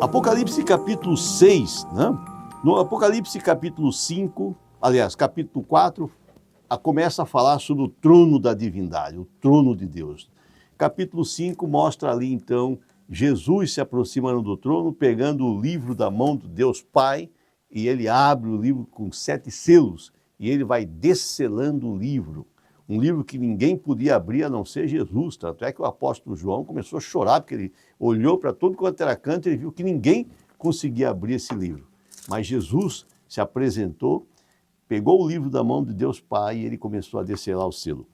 Apocalipse capítulo 6, né? No Apocalipse capítulo 5, aliás, capítulo 4, começa a falar sobre o trono da divindade, o trono de Deus. Capítulo 5 mostra ali, então, Jesus se aproximando do trono, pegando o livro da mão de Deus Pai, e ele abre o livro com 7 selos, e ele vai desselando o livro. Um livro que ninguém podia abrir a não ser Jesus. Tanto é que o apóstolo João começou a chorar, porque ele olhou para todo quanto era canto e ele viu que ninguém conseguia abrir esse livro. Mas Jesus se apresentou, pegou o livro da mão de Deus Pai e ele começou a descelar o selo.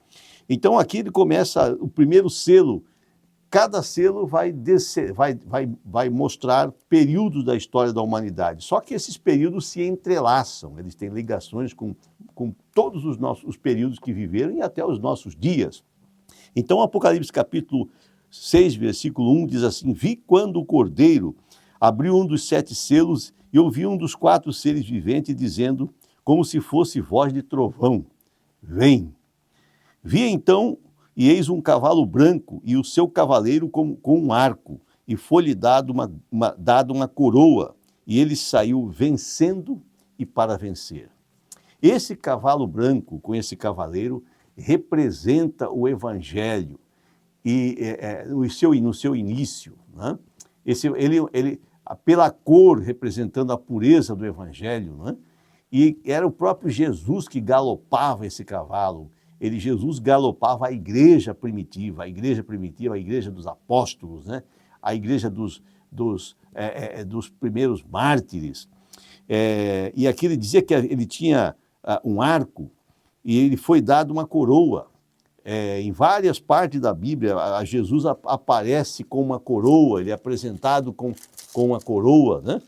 Então aqui ele começa o primeiro selo. Cada selo vai mostrar períodos da história da humanidade. Só que esses períodos se entrelaçam, eles têm ligações com todos os períodos que viveram e até os nossos dias. Então, Apocalipse capítulo 6, versículo 1 diz assim: Vi quando o Cordeiro abriu um dos 7 selos e ouvi um dos 4 seres viventes dizendo, como se fosse voz de trovão: Vem. Vi então, e eis um cavalo branco, e o seu cavaleiro com um arco, e foi-lhe dado uma coroa, e ele saiu vencendo e para vencer. Esse cavalo branco, com esse cavaleiro, representa o Evangelho, e no seu início, né? Ele, pela cor, representando a pureza do Evangelho, né? E era o próprio Jesus que galopava esse cavalo. Jesus galopava a igreja primitiva, a igreja dos apóstolos, né? A igreja dos primeiros mártires. E aqui ele dizia que ele tinha um arco e ele foi dado uma coroa. Em várias partes da Bíblia, Jesus aparece com uma coroa, ele é apresentado com uma coroa, né?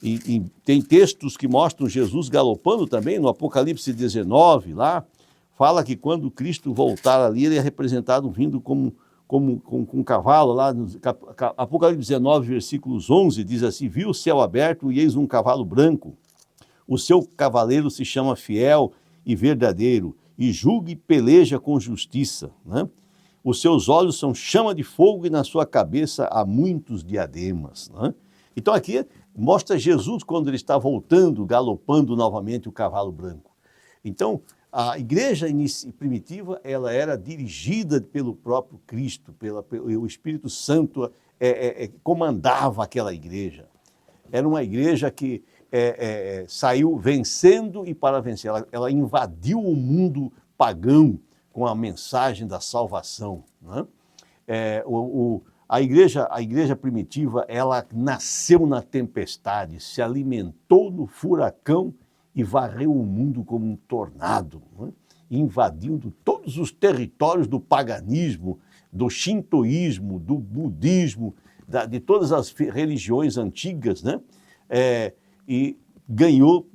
E tem textos que mostram Jesus galopando também, no Apocalipse 19, lá, fala que quando Cristo voltar ali, ele é representado vindo com um cavalo, lá no Apocalipse 19, versículos 11, diz assim: Vi o céu aberto e eis um cavalo branco. O seu cavaleiro se chama Fiel e Verdadeiro, e julga e peleja com justiça, né? Os seus olhos são chama de fogo e na sua cabeça há muitos diademas, né? Então aqui mostra Jesus quando ele está voltando, galopando novamente o cavalo branco. Então, a igreja primitiva, ela era dirigida pelo próprio Cristo, o Espírito Santo comandava aquela igreja. Era uma igreja que saiu vencendo e para vencer. Ela invadiu o mundo pagão com a mensagem da salvação, né? A igreja primitiva, ela nasceu na tempestade, se alimentou no furacão e varreu o mundo como um tornado, né? Invadindo todos os territórios do paganismo, do shintoísmo, do budismo, de todas as religiões antigas, né? E ganhou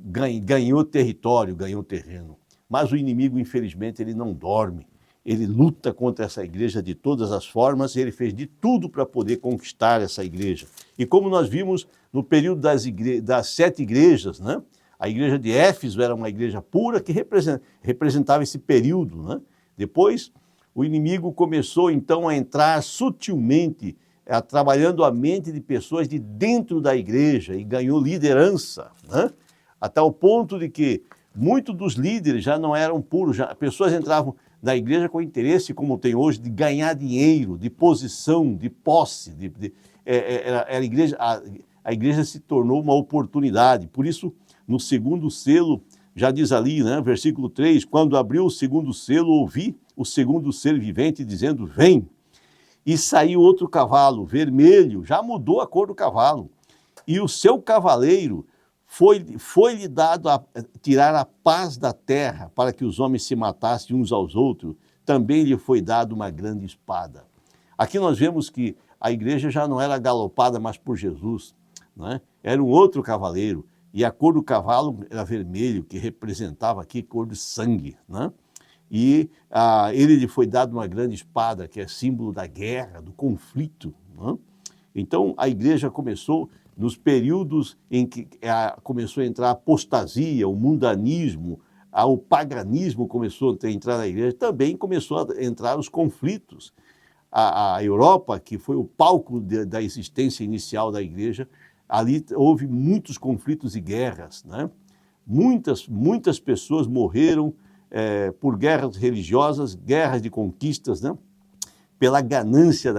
território, ganhou terreno. Mas o inimigo, infelizmente, ele não dorme. Ele luta contra essa igreja de todas as formas e ele fez de tudo para poder conquistar essa igreja. E como nós vimos no período das 7 igrejas, né? A igreja de Éfeso era uma igreja pura que representava esse período, né? Depois, o inimigo começou então a entrar sutilmente, trabalhando a mente de pessoas de dentro da igreja e ganhou liderança, né? Até o ponto de que muitos dos líderes já não eram puros, pessoas entravam na igreja com interesse, como tem hoje, de ganhar dinheiro, de posição, de posse. A igreja se tornou uma oportunidade. Por isso, no segundo selo, já diz ali, né, versículo 3, quando abriu o segundo selo, ouvi o segundo ser vivente dizendo, vem. E saiu outro cavalo, vermelho, já mudou a cor do cavalo. E o seu cavaleiro foi-lhe dado a tirar a paz da terra, para que os homens se matassem uns aos outros. Também lhe foi dado uma grande espada. Aqui nós vemos que a igreja já não era galopada mais por Jesus, né? Era um outro cavaleiro. E a cor do cavalo era vermelho, que representava aqui cor de sangue, né? E ele lhe foi dado uma grande espada, que é símbolo da guerra, do conflito, né? Então, a igreja começou, nos períodos em que começou a entrar a apostasia, o mundanismo, o paganismo começou a entrar na igreja, também começou a entrar os conflitos. a Europa, que foi o palco da existência inicial da igreja, ali houve muitos conflitos e guerras, né? Muitas pessoas morreram por guerras religiosas, guerras de conquistas, né? Pela ganância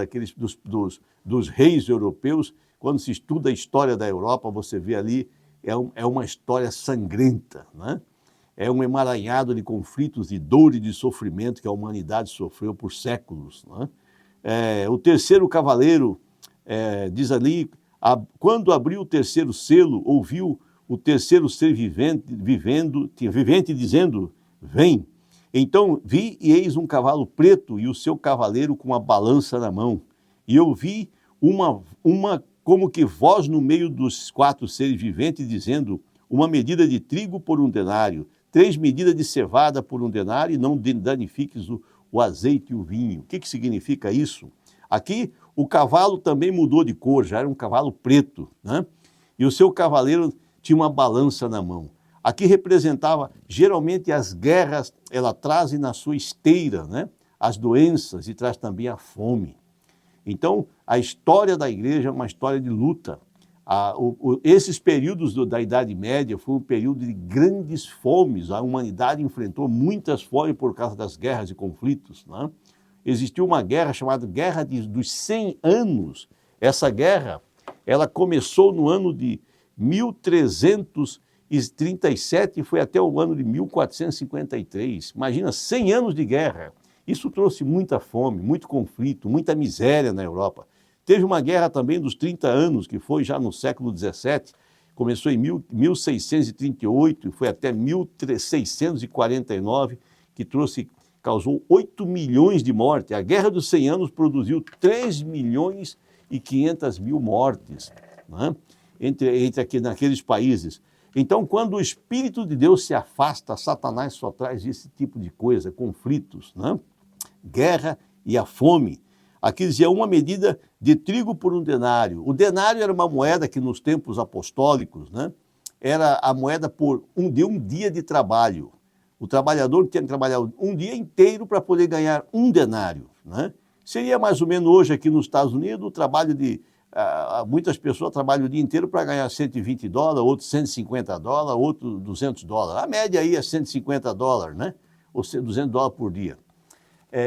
dos reis europeus. Quando se estuda a história da Europa, você vê ali, é uma história sangrenta, né? É um emaranhado de conflitos, de dor e de sofrimento que a humanidade sofreu por séculos, né? O terceiro cavaleiro, diz ali, quando abriu o terceiro selo, ouviu o terceiro ser vivente dizendo, vem. Então vi e eis um cavalo preto e o seu cavaleiro com uma balança na mão. E eu vi uma como que voz no meio dos quatro seres viventes dizendo, uma medida de trigo por 1 denário, 3 medidas de cevada por 1 denário, e não danifiques o azeite e o vinho. O que significa isso? Aqui o cavalo também mudou de cor, já era um cavalo preto, né? E o seu cavaleiro tinha uma balança na mão. Aqui representava, geralmente as guerras, ela trazem na sua esteira, né, as doenças e traz também a fome. Então, a história da igreja é uma história de luta. Esses períodos da Idade Média foi um período de grandes fomes, a humanidade enfrentou muitas fomes por causa das guerras e conflitos, né? Existiu uma guerra chamada Guerra dos 100 Anos. Essa guerra, ela começou no ano de 1337 e foi até o ano de 1453. Imagina, 100 anos de guerra. Isso trouxe muita fome, muito conflito, muita miséria na Europa. Teve uma guerra também dos 30 anos, que foi já no século XVII, começou em 1638 e foi até 1649, que causou 8 milhões de mortes. A Guerra dos 100 Anos produziu 3 milhões e 500 mil mortes, né? Naqueles países. Então, quando o Espírito de Deus se afasta, Satanás só traz esse tipo de coisa, conflitos, né? Guerra e a fome. Aqui dizia uma medida de trigo por 1 denário. O denário era uma moeda que nos tempos apostólicos, né, era a moeda de um dia de trabalho. O trabalhador tinha que trabalhar um dia inteiro para poder ganhar 1 denário, né? Seria mais ou menos hoje aqui nos Estados Unidos o trabalho muitas pessoas trabalham o dia inteiro para ganhar $120, outros $150, outros $200. A média aí é $150, né? Ou $200 por dia.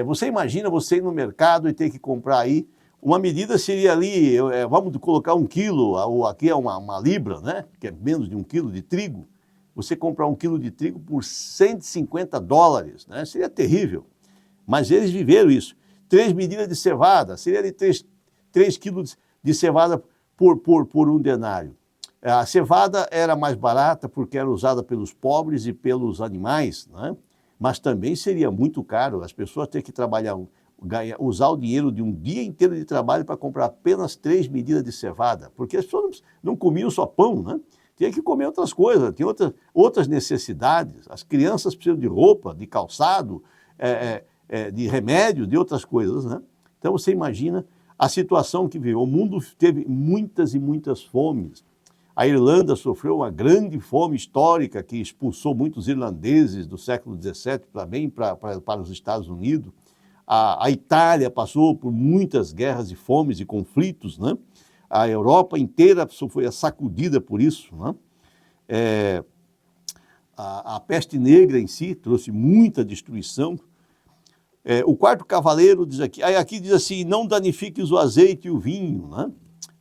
Você imagina você ir no mercado e ter que comprar aí, uma medida seria ali, vamos colocar 1 quilo, aqui é uma libra, né? Que é menos de 1 quilo de trigo. Você comprar 1 quilo de trigo por $150, né? Seria terrível. Mas eles viveram isso. 3 medidas de cevada, seria de 3 quilos de cevada por 1 denário. A cevada era mais barata porque era usada pelos pobres e pelos animais, né? Mas também seria muito caro as pessoas terem que trabalhar, usar o dinheiro de um dia inteiro de trabalho para comprar apenas 3 medidas de cevada, porque as pessoas não comiam só pão, né? Tinha que comer outras coisas, tinha outras necessidades. As crianças precisam de roupa, de calçado, de remédio, de outras coisas, né? Então você imagina a situação que viveu. O mundo teve muitas e muitas fomes. A Irlanda sofreu uma grande fome histórica que expulsou muitos irlandeses do século XVII para os Estados Unidos. A Itália passou por muitas guerras e fomes e conflitos, né? A Europa inteira foi sacudida por isso, né? A peste negra em si trouxe muita destruição. O quarto cavaleiro diz aqui diz assim, não danifiques o azeite e o vinho, né?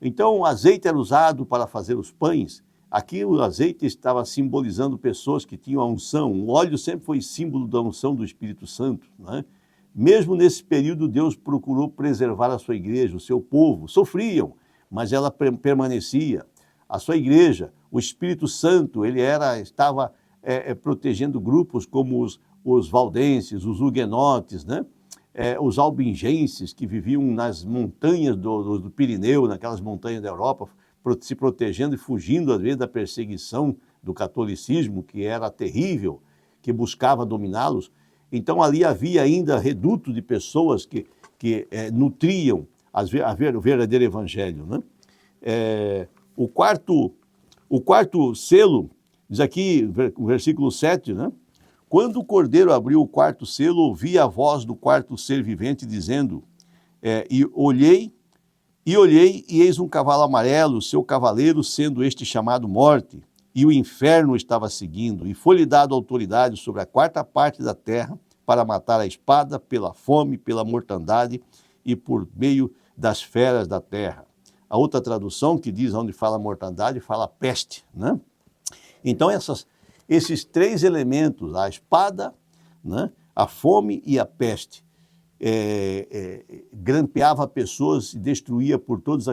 Então, o azeite era usado para fazer os pães. Aqui o azeite estava simbolizando pessoas que tinham a unção. O óleo sempre foi símbolo da unção do Espírito Santo, né? Mesmo nesse período, Deus procurou preservar a sua igreja, o seu povo. Sofriam, mas ela permanecia. A sua igreja, o Espírito Santo, ele estava protegendo grupos como os valdenses, os huguenotes, né? Os albingenses que viviam nas montanhas do Pirineu, naquelas montanhas da Europa, se protegendo e fugindo, às vezes, da perseguição do catolicismo, que era terrível, que buscava dominá-los. Então, ali havia ainda reduto de pessoas que nutriam o verdadeiro evangelho, né? O quarto selo, diz aqui, o versículo 7, né? Quando o cordeiro abriu o quarto selo, ouvi a voz do quarto ser vivente dizendo, olhei, e eis um cavalo amarelo, seu cavaleiro sendo este chamado Morte, e o inferno estava seguindo, e foi-lhe dado autoridade sobre a quarta parte da terra para matar a espada, pela fome, pela mortandade e por meio das feras da terra. A outra tradução que diz onde fala mortandade, fala peste, né? Então esses três elementos, a espada, né, a fome e a peste, grampeava pessoas e destruía por todos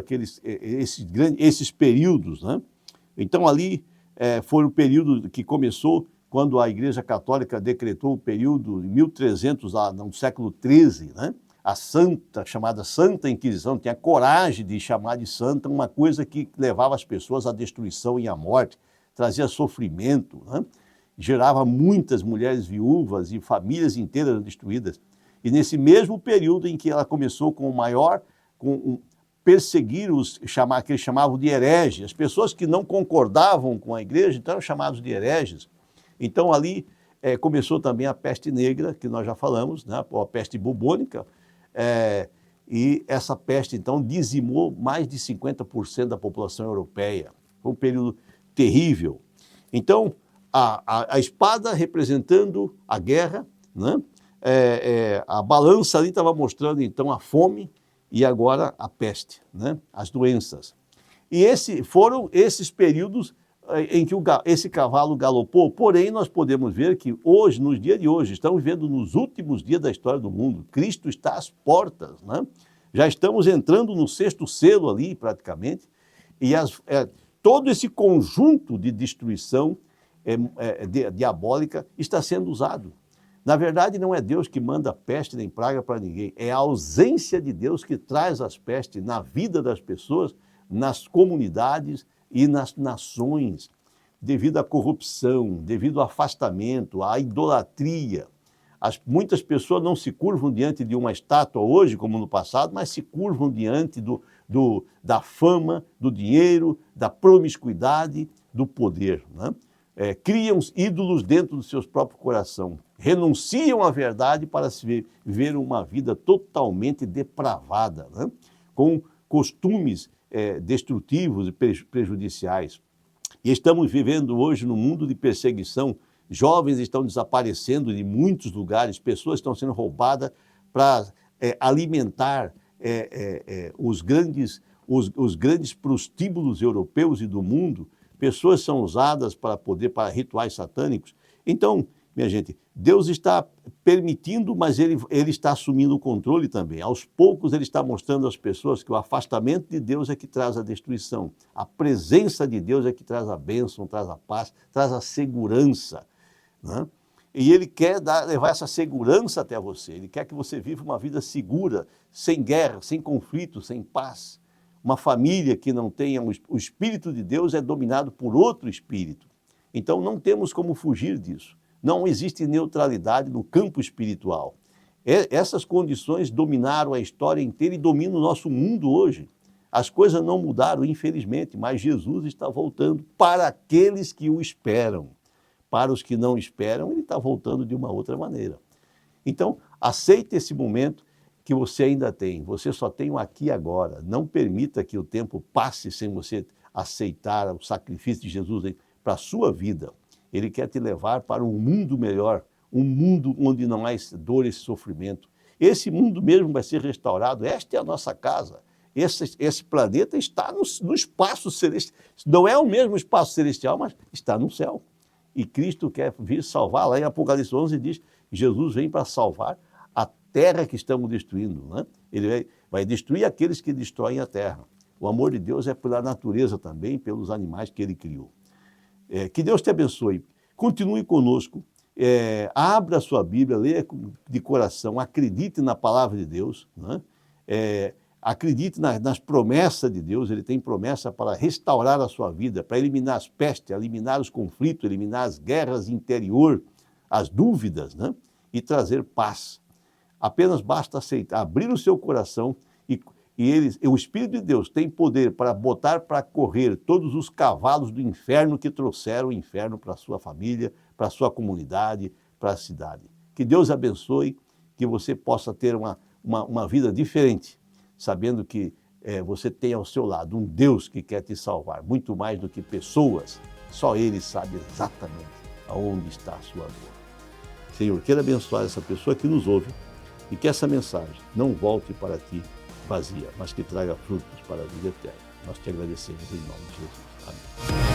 esses períodos, né? Então ali foi o período que começou quando a Igreja Católica decretou o período de 1300, no século XIII, né? A chamada Santa Inquisição, tinha coragem de chamar de santa uma coisa que levava as pessoas à destruição e à morte, trazia sofrimento, né? Gerava muitas mulheres viúvas e famílias inteiras destruídas. E nesse mesmo período em que ela começou perseguir que eles chamavam de hereges, as pessoas que não concordavam com a igreja, então eram chamados de hereges. Então ali começou também a peste negra, que nós já falamos, né? A peste bubônica, e essa peste então dizimou mais de 50% da população europeia. Foi um período terrível. Então a espada representando a guerra, né? A balança ali estava mostrando então a fome e agora a peste, né? As doenças. E foram esses períodos em que esse cavalo galopou, porém nós podemos ver que hoje, nos dias de hoje, estamos vivendo nos últimos dias da história do mundo, Cristo está às portas, né? Já estamos entrando no sexto selo ali praticamente, e todo esse conjunto de destruição diabólica está sendo usado. Na verdade, não é Deus que manda peste nem praga para ninguém, é a ausência de Deus que traz as pestes na vida das pessoas, nas comunidades e nas nações, devido à corrupção, devido ao afastamento, à idolatria. Muitas pessoas não se curvam diante de uma estátua hoje, como no passado, mas se curvam diante da fama, do dinheiro, da promiscuidade, do poder, né? Criam ídolos dentro do seu próprio coração, renunciam à verdade para se viver uma vida totalmente depravada, né? Com costumes destrutivos e prejudiciais. E estamos vivendo hoje num mundo de perseguição, jovens estão desaparecendo de muitos lugares, pessoas estão sendo roubadas para alimentar os grandes prostíbulos europeus e do mundo. Pessoas são usadas para rituais satânicos. Então, minha gente, Deus está permitindo, mas ele está assumindo o controle também. Aos poucos ele está mostrando às pessoas que o afastamento de Deus é que traz a destruição. A presença de Deus é que traz a bênção, traz a paz, traz a segurança, né? E ele quer levar essa segurança até você. Ele quer que você viva uma vida segura, sem guerra, sem conflito, sem paz. Uma família que não tenha o Espírito de Deus é dominado por outro espírito. Então não temos como fugir disso. Não existe neutralidade no campo espiritual. Essas condições dominaram a história inteira e dominam o nosso mundo hoje. As coisas não mudaram, infelizmente, mas Jesus está voltando para aqueles que o esperam. Para os que não esperam, ele está voltando de uma outra maneira. Então, aceite esse momento que você ainda tem. Você só tem o aqui e agora. Não permita que o tempo passe sem você aceitar o sacrifício de Jesus para a sua vida. Ele quer te levar para um mundo melhor, um mundo onde não há dor e sofrimento. Esse mundo mesmo vai ser restaurado. Esta é a nossa casa. Esse planeta está no espaço celestial. Não é o mesmo espaço celestial, mas está no céu. E Cristo quer vir salvar. Lá em Apocalipse 11 diz que Jesus vem para salvar a terra que estamos destruindo, né? Ele vai destruir aqueles que destroem a terra. O amor de Deus é pela natureza também, pelos animais que ele criou. Que Deus te abençoe. Continue conosco. Abra a sua Bíblia, leia de coração, acredite na palavra de Deus, né? Acredite nas promessas de Deus. Ele tem promessa para restaurar a sua vida, para eliminar as pestes, eliminar os conflitos, eliminar as guerras interior, as dúvidas, né? E trazer paz. Apenas basta aceitar, abrir o seu coração e o Espírito de Deus tem poder para botar para correr todos os cavalos do inferno que trouxeram o inferno para a sua família, para a sua comunidade, para a cidade. Que Deus abençoe, que você possa ter uma vida diferente, sabendo que você tem ao seu lado um Deus que quer te salvar, muito mais do que pessoas, só Ele sabe exatamente aonde está a sua dor. Senhor, queira abençoar essa pessoa que nos ouve e que essa mensagem não volte para ti vazia, mas que traga frutos para a vida eterna. Nós te agradecemos em nome de Jesus. Amém.